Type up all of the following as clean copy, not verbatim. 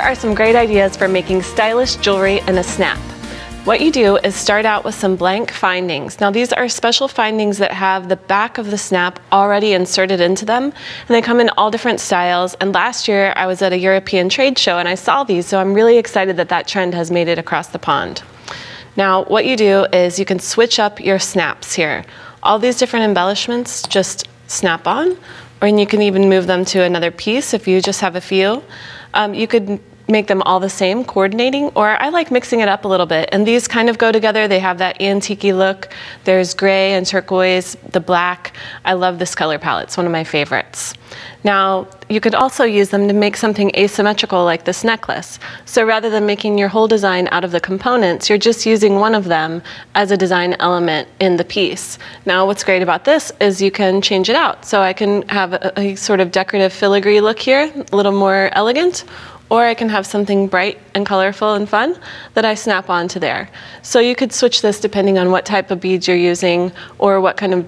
are some great ideas for making stylish jewelry in a snap. What you do is start out with some blank findings. Now these are special findings that have the back of the snap already inserted into them, and they come in all different styles. And last year I was at a European trade show and I saw these, so I'm really excited that that trend has made it across the pond. Now what you do is you can switch up your snaps here. All these different embellishments just snap on, or you can even move them to another piece if you just have a few. You could make them all the same, coordinating, or I like mixing it up a little bit. And these kind of go together. They have that antique-y look. There's gray and turquoise, the black. I love this color palette. It's one of my favorites. Now, you could also use them to make something asymmetrical like this necklace. So rather than making your whole design out of the components, you're just using one of them as a design element in the piece. Now, what's great about this is you can change it out. So I can have a sort of decorative filigree look here, a little more elegant, or I can have something bright and colorful and fun that I snap onto there. So you could switch this depending on what type of beads you're using or what kind of,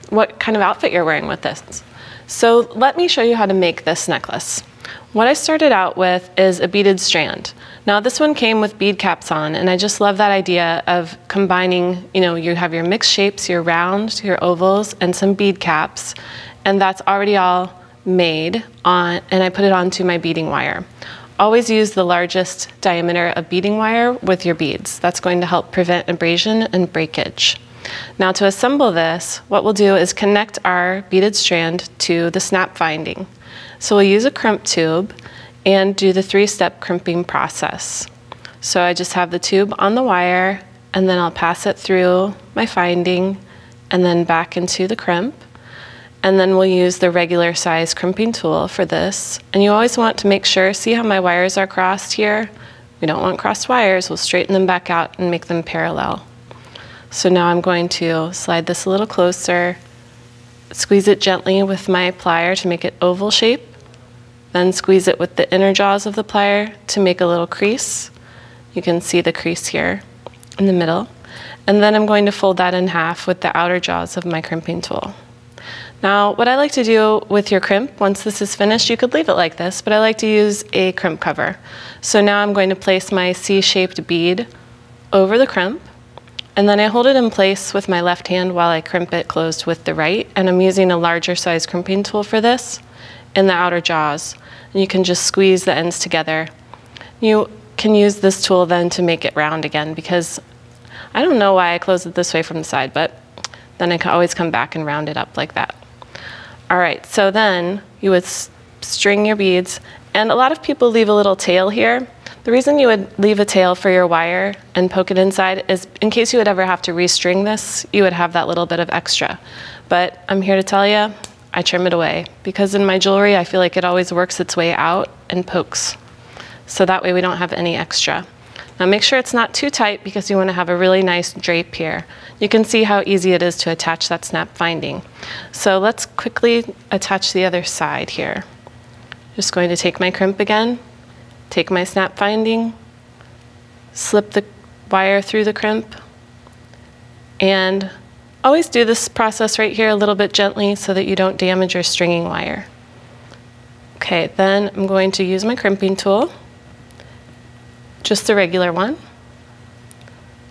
what kind of outfit you're wearing with this. So let me show you how to make this necklace. What I started out with is a beaded strand. Now this one came with bead caps on, and I just love that idea of combining, you have your mixed shapes, your rounds, your ovals, and some bead caps, and that's already all made on, and I put it onto my beading wire. Always use the largest diameter of beading wire with your beads. That's going to help prevent abrasion and breakage. Now to assemble this, what we'll do is connect our beaded strand to the snap finding. So we'll use a crimp tube and do the 3-step crimping process. So I just have the tube on the wire, and then I'll pass it through my finding and then back into the crimp. And then we'll use the regular size crimping tool for this. And you always want to make sure, see how my wires are crossed here? We don't want crossed wires. We'll straighten them back out and make them parallel. So now I'm going to slide this a little closer, squeeze it gently with my plier to make it oval shape, then squeeze it with the inner jaws of the plier to make a little crease. You can see the crease here in the middle. And then I'm going to fold that in half with the outer jaws of my crimping tool. Now, what I like to do with your crimp, once this is finished, you could leave it like this, but I like to use a crimp cover. So now I'm going to place my C-shaped bead over the crimp, and then I hold it in place with my left hand while I crimp it closed with the right, and I'm using a larger size crimping tool for this in the outer jaws. And you can just squeeze the ends together. You can use this tool then to make it round again, because I don't know why I close it this way from the side, but then I can always come back and round it up like that. All right, so then you would string your beads, and a lot of people leave a little tail here. The reason you would leave a tail for your wire and poke it inside is in case you would ever have to restring this, you would have that little bit of extra. But I'm here to tell you, I trim it away, because in my jewelry, I feel like it always works its way out and pokes. So that way we don't have any extra. Now make sure it's not too tight, because you want to have a really nice drape here. You can see how easy it is to attach that snap finding. So let's quickly attach the other side here. Just going to take my crimp again, take my snap finding, slip the wire through the crimp, and always do this process right here a little bit gently so that you don't damage your stringing wire. Okay, then I'm going to use my crimping tool, just the regular one.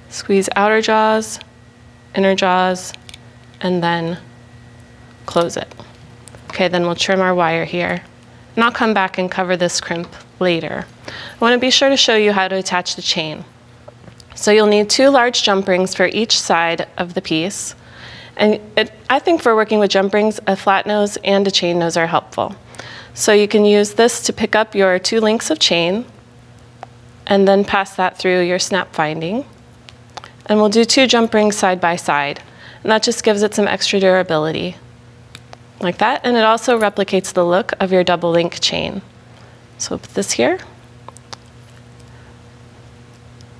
Squeeze outer jaws, inner jaws, and then close it. Okay, then we'll trim our wire here. And I'll come back and cover this crimp later. I want to be sure to show you how to attach the chain. So you'll need 2 large jump rings for each side of the piece. And I think for working with jump rings, a flat nose and a chain nose are helpful. So you can use this to pick up your 2 links of chain, and then pass that through your snap finding. And we'll do 2 jump rings side by side. And that just gives it some extra durability, like that. And it also replicates the look of your double link chain. So we'll put this here.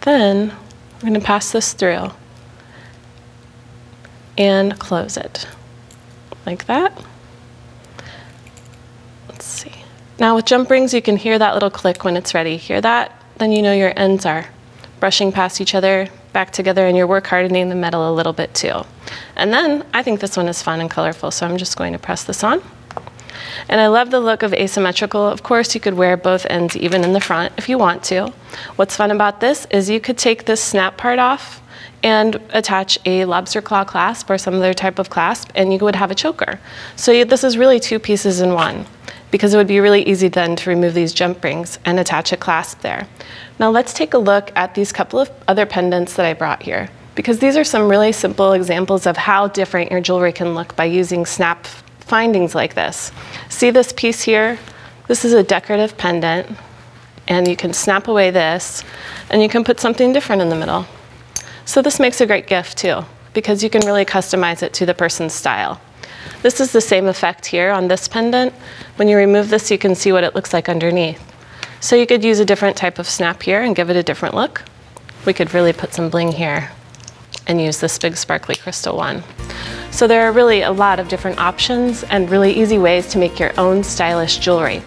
Then we're going to pass this through and close it, like that. Let's see. Now with jump rings, you can hear that little click when it's ready. Hear that? Then you know your ends are brushing past each other, back together, and you're work hardening the metal a little bit too. And then I think this one is fun and colorful, so I'm just going to press this on. And I love the look of asymmetrical. Of course, you could wear both ends even in the front if you want to. What's fun about this is you could take this snap part off and attach a lobster claw clasp or some other type of clasp, and you would have a choker. So this is really 2 pieces in one, because it would be really easy then to remove these jump rings and attach a clasp there. Now let's take a look at these couple of other pendants that I brought here, because these are some really simple examples of how different your jewelry can look by using snap findings like this. See this piece here? This is a decorative pendant, and you can snap away this, and you can put something different in the middle. So this makes a great gift too, because you can really customize it to the person's style. This is the same effect here on this pendant. When you remove this, you can see what it looks like underneath. So you could use a different type of snap here and give it a different look. We could really put some bling here and use this big sparkly crystal one. So there are really a lot of different options and really easy ways to make your own stylish jewelry.